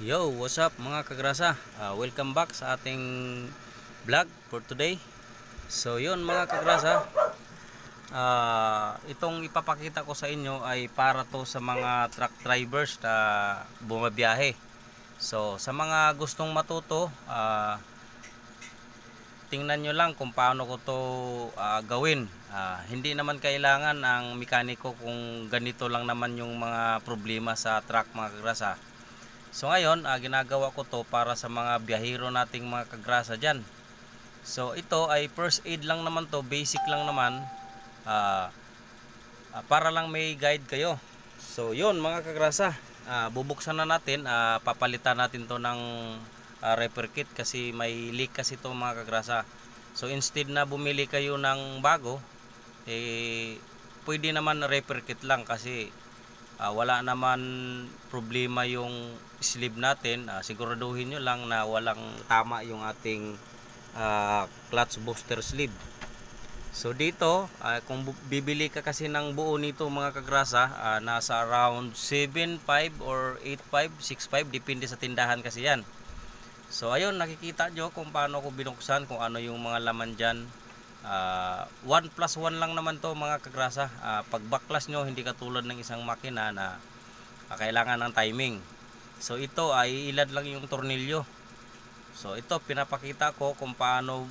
Yo, what's up mga kagrasa? Welcome back sa ating vlog for today. So yun mga kagrasa, itong ipapakita ko sa inyo ay para to sa mga truck drivers na bumabiyahe. So sa mga gustong matuto, tingnan nyo lang kung paano ko to gawin. Hindi naman kailangan ang mekaniko kung ganito lang naman yung mga problema sa truck mga kagrasa. So ngayon, ginagawa ko to para sa mga biyahero nating mga kagrasa dyan. So ito ay first aid lang naman to, basic lang naman, para lang may guide kayo. So yun mga kagrasa, bubuksan na natin, papalitan natin to ng repair kit kasi may leak kasi to mga kagrasa. So instead na bumili kayo ng bago, pwede naman repair kit lang kasi wala naman problema yung sleeve natin. Siguraduhin nyo lang na walang tama yung ating clutch booster sleeve. So dito, kung bibili ka kasi ng buo nito mga kagrasa, nasa around 7.5 or 8.5, 6.5, depende sa tindahan kasi yan. So ayun, nakikita nyo kung paano ko binuksan, kung ano yung mga laman dyan. 1+1 lang naman to mga kagrasa. Pag backlas nyo, hindi katulad ng isang makina na kailangan ng timing. So ito ay ilad lang yung tornilyo. So ito pinapakita ko kung paano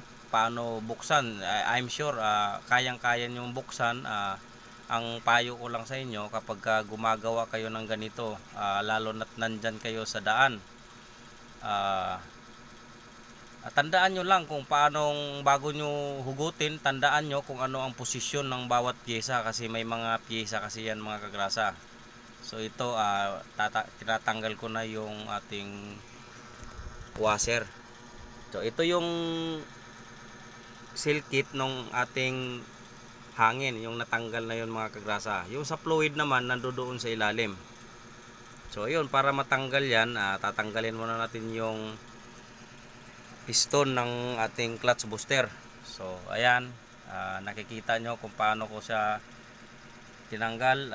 buksan. I'm sure kayang-kaya nyong buksan. Ang payo ko lang sa inyo kapag gumagawa kayo ng ganito, lalo na't nandyan kayo sa daan, tandaan nyo lang kung paanong, bago nyo hugutin, tandaan nyo kung ano ang posisyon ng bawat pyesa kasi may mga pyesa kasi yan mga kagrasa. So ito, tinatanggal ko na yung ating washer. So ito yung seal kit ng ating hangin, yung natanggal na yun mga kagrasa. Yung sa fluid naman nandoon sa ilalim. So yun, para matanggal yan, tatanggalin muna natin yung piston ng ating clutch booster. So ayan, nakikita nyo kung paano ko siya tinanggal.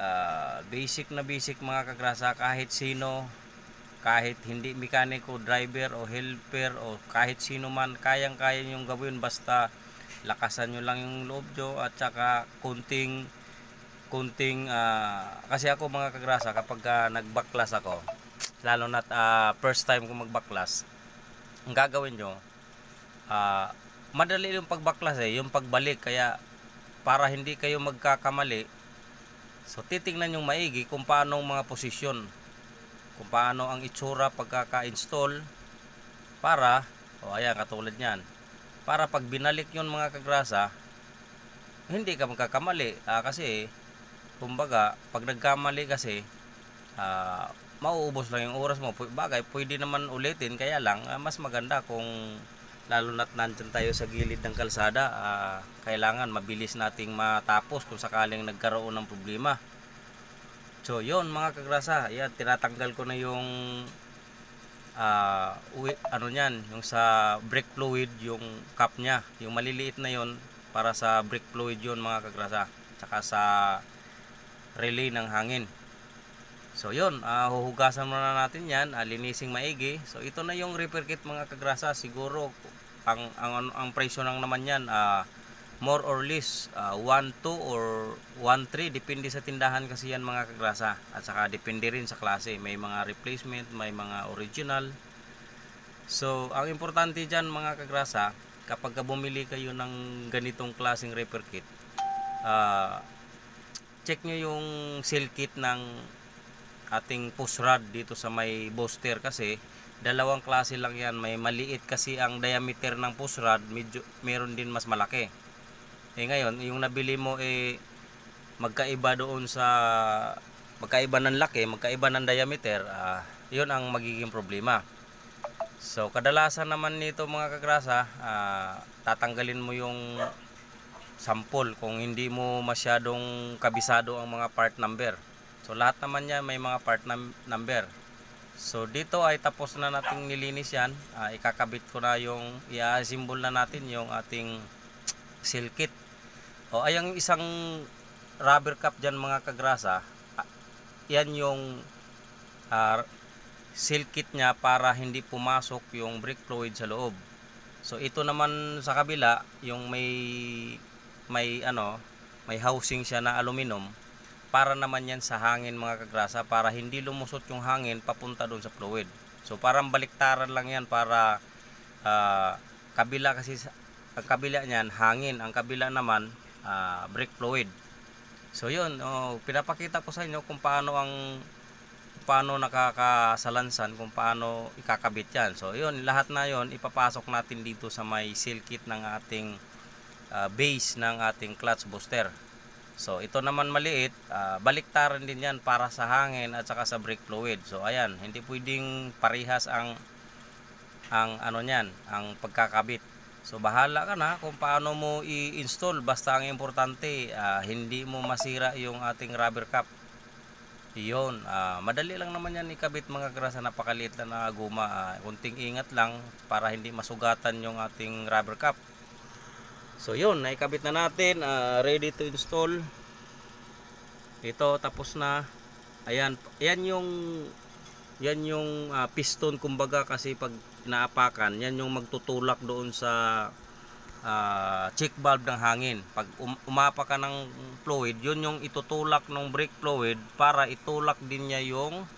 Basic na basic mga kagrasa, kahit sino, kahit hindi mekaniko, driver o helper o kahit sino man, kayang-kaya nyong gawin, basta lakasan nyo lang yung loob nyo at saka kunting kasi ako mga kagrasa, kapag nagbaklas ako, lalo na first time ko magbaklas, ang gagawin nyo, madali yung pagbaklas yung pagbalik, kaya para hindi kayo magkakamali, so titingnan yung maigi kung paano mga posisyon, kung paano ang itsura pagkaka-install, para, ayan katulad nyan, para pag binalik yun mga kagrasa, hindi ka magkakamali. Kasi kumbaga pag nagkamali kasi, mauubos lang yung oras mo. Bagay, pwede naman ulitin, kaya lang mas maganda kung lalo na't nandyan tayo sa gilid ng kalsada, kailangan mabilis nating matapos kung sakaling nagkaroon ng problema. So yun mga kagrasa, yan, tinatanggal ko na yung ano nyan, yung sa brake fluid, yung cap nya, yung maliliit na yon, para sa brake fluid yun mga kagrasa, tsaka sa relay ng hangin. So yun, huhugasan muna natin yan, linising maigi. So ito na yung repair kit mga kagrasa. Siguro ang presyo lang naman yan, more or less 1.2 or 1.3, depende sa tindahan kasi yan mga kagrasa, at saka depende rin sa klase, may mga replacement, may mga original. So ang importante dyan mga kagrasa, kapag bumili kayo ng ganitong klaseng repair kit, check nyo yung seal kit ng ating push rod dito sa may booster, kasi dalawang klase lang yan. May maliit kasi ang diameter ng push rod, medyo meron din mas malaki. Ngayon yung nabili mo magkaiba doon sa magkaiba ng laki, magkaiba ng diameter, yun ang magiging problema. So kadalasan naman nito mga kagrasa, tatanggalin mo yung sample kung hindi mo masyadong kabisado ang mga part number. So lahat naman yan may mga part number. So dito ay tapos na nating nilinis yan. Ikakabit ko na yung, i-assemble na natin yung ating seal kit. Ayang isang rubber cap dyan mga kagrasa, yan yung seal kit niya para hindi pumasok yung brake fluid sa loob. So ito naman sa kabila, yung may housing siya na aluminum, para naman yan sa hangin mga kagrasa, para hindi lumusot yung hangin papunta doon sa fluid. So parang baliktaran lang yan para kabila, kasi ang kabila niyan hangin, ang kabila naman brake fluid. So yun, pinapakita ko sa inyo kung paano nakakasalansan, kung paano ikakabit yan. So yun, lahat na yun ipapasok natin dito sa may seal kit ng ating base ng ating clutch booster. So ito naman maliit, baliktaran din yan para sa hangin at saka sa brake fluid. So ayan, hindi pwedeng parehas ang ano niyan, ang pagkakabit. So bahala ka na kung paano mo i-install, basta ang importante hindi mo masira yung ating rubber cap. Iyon, madali lang naman yan ikabit mga kagrasa, napakaliit lang na guma. Kunting ingat lang para hindi masugatan yung ating rubber cap. So yun, naikabit na natin, ready to install. Ito tapos na. Ayan, yan yung piston kumbaga, kasi pag naapakan, yan yung magtutulak doon sa check valve ng hangin. Pag umapa ka ng fluid, yun yung itutulak ng brake fluid para itulak din niya yung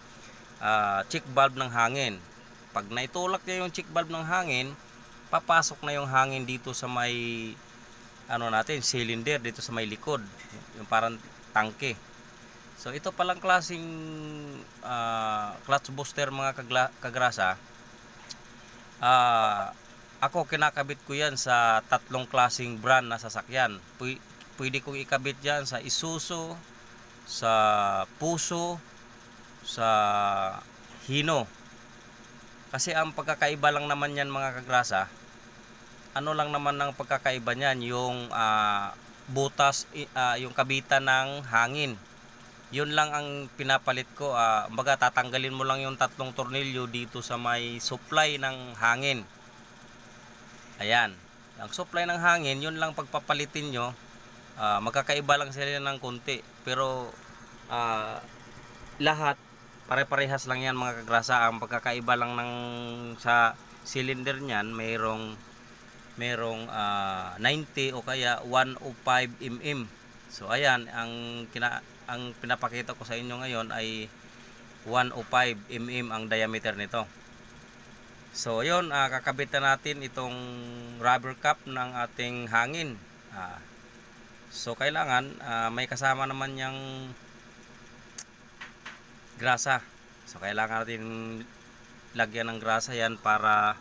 check valve ng hangin. Pag naitulak niya yung check valve ng hangin, papasok na yung hangin dito sa may cylinder, dito sa may likod, yung parang tangke. So ito palang klaseng clutch booster mga kagrasa. Ako kinakabit ko yan sa tatlong klaseng brand na sasakyan. Pwede kong ikabit yan sa Isuzu, sa Puso, sa Hino. Kasi ang pagkakaiba lang naman yan mga kagrasa, ano lang naman ang pagkakaiba niyan, yung butas, yung kabitan ng hangin. Yun lang ang pinapalit ko. Kumbaga tatanggalin mo lang yung tatlong tornilyo dito sa may supply ng hangin. Ayan, ang supply ng hangin, yun lang pagpapalitin nyo. Magkakaiba lang sila ng konti, pero lahat pare-parehas lang yan mga kagrasa. Ang pagkakaiba lang sa cylinder nyan, mayroong 90 o kaya 105 mm. So ayan, ang pinapakita ko sa inyo ngayon ay 105 mm ang diameter nito. So yun, kakabit na natin itong rubber cap ng ating hangin. So kailangan may kasama naman yung grasa. So kailangan natin lagyan ng grasa yan para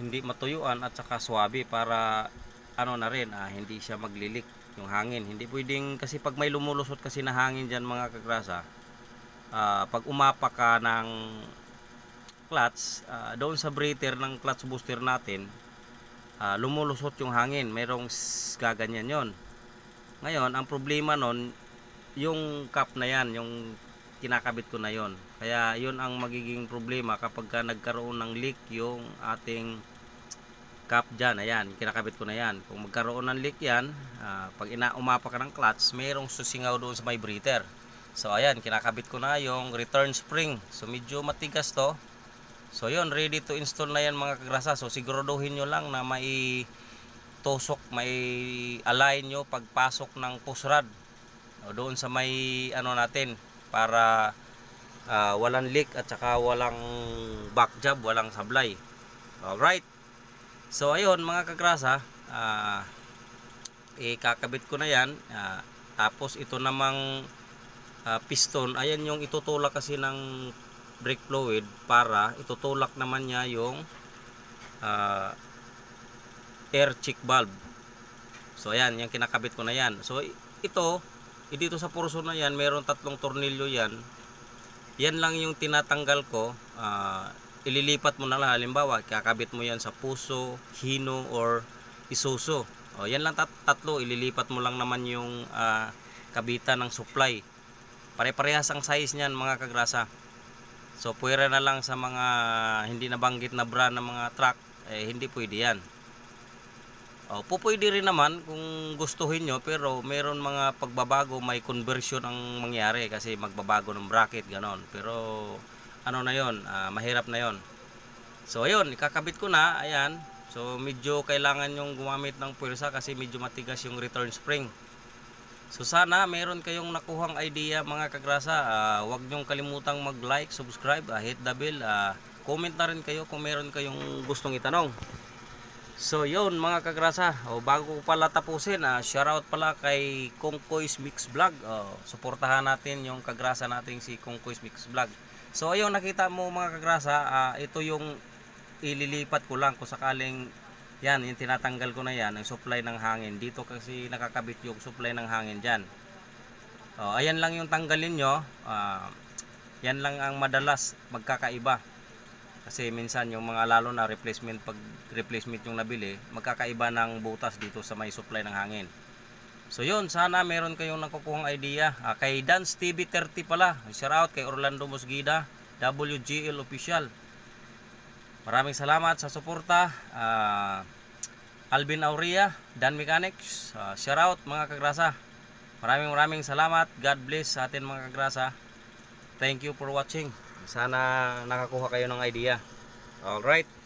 hindi matuyuan at saka swabe, para hindi siya maglilik yung hangin. Hindi pwedeng, kasi pag may lumulusot kasi na hangin dyan mga kagrasa, pag umapa ka ng clutch, doon sa breather ng clutch booster natin, lumulusot yung hangin, merong gaganyan yon. Ngayon ang problema nun, yung cap na yan, yung kinakabit ko na yon. Kaya yun ang magiging problema kapag nagkaroon ng leak yung ating cap dyan. Ayan, kinakabit ko na yan. Kung magkaroon ng leak yan, pag umapa ka ng clutch, mayroong susingaw doon sa may breather. So ayan, kinakabit ko na yung return spring. So medyo matigas to. So yun, ready to install na yan mga kagrasa. So siguraduhin nyo lang na may tusok, may align nyo pagpasok ng push rod doon sa may natin, para walang leak at saka walang back job, walang sablay. Alright, so ayun mga kagrasa, ikakabit ko na yan. Tapos ito namang piston, ayan yung itutulak kasi ng brake fluid, para itutulak naman niya yung air check valve. So ayan, yung kinakabit ko na yan. So ito, dito sa portion na yan, meron tatlong tornilyo yan. Yan lang yung tinatanggal ko. Ililipat mo na lang. Halimbawa, kakabit mo yan sa Puso, Hino, or Isuzu. Yan lang tatlo. Ililipat mo lang naman yung kabitan ng supply. Pare-parehas ang size niyan mga kagrasa. So pwera na lang sa mga hindi nabanggit na brand ng mga truck, hindi pwede yan. Pwede rin naman kung gustuhin nyo, pero meron mga pagbabago, may conversion ang mangyari kasi magbabago ng bracket, ganon. Pero ano na yon, mahirap na yon. So ayun, ikakabit ko na, ayan. So medyo kailangan yung gumamit ng puwersa kasi medyo matigas yung return spring. So sana meron kayong nakuhang idea mga kagrasa. Huwag nyong kalimutang mag-like, subscribe, hit the bell, comment na rin kayo kung meron kayong gustong itanong. So yun mga kagrasa, bago ko pala tapusin, shoutout pala kay Kongkoy's Mix Vlog. Suportahan natin yung kagrasa natin si Kongkoy's Mix Vlog. So ayun, nakita mo mga kagrasa, ito yung ililipat ko lang kung sakaling yan, yung tinatanggal ko na yan, ang supply ng hangin. Dito kasi nakakabit yung supply ng hangin dyan. Ayan lang yung tanggalin nyo. Yan lang ang madalas magkakaiba. Kasi minsan yung mga lalo na replacement, pag replacement yung nabili, magkakaiba ng butas dito sa may supply ng hangin. So yun, sana meron kayong nakukuhang idea. Kay Dance TV 30 pala, shout out kay Orlando Mosguida, WGL Official. Maraming salamat sa suporta. Alvin Aurea, Dan Mechanics, shout out mga kagrasa. Maraming salamat. God bless sa atin mga kagrasa. Thank you for watching. Sana nakakuha kayo ng idea. Alright.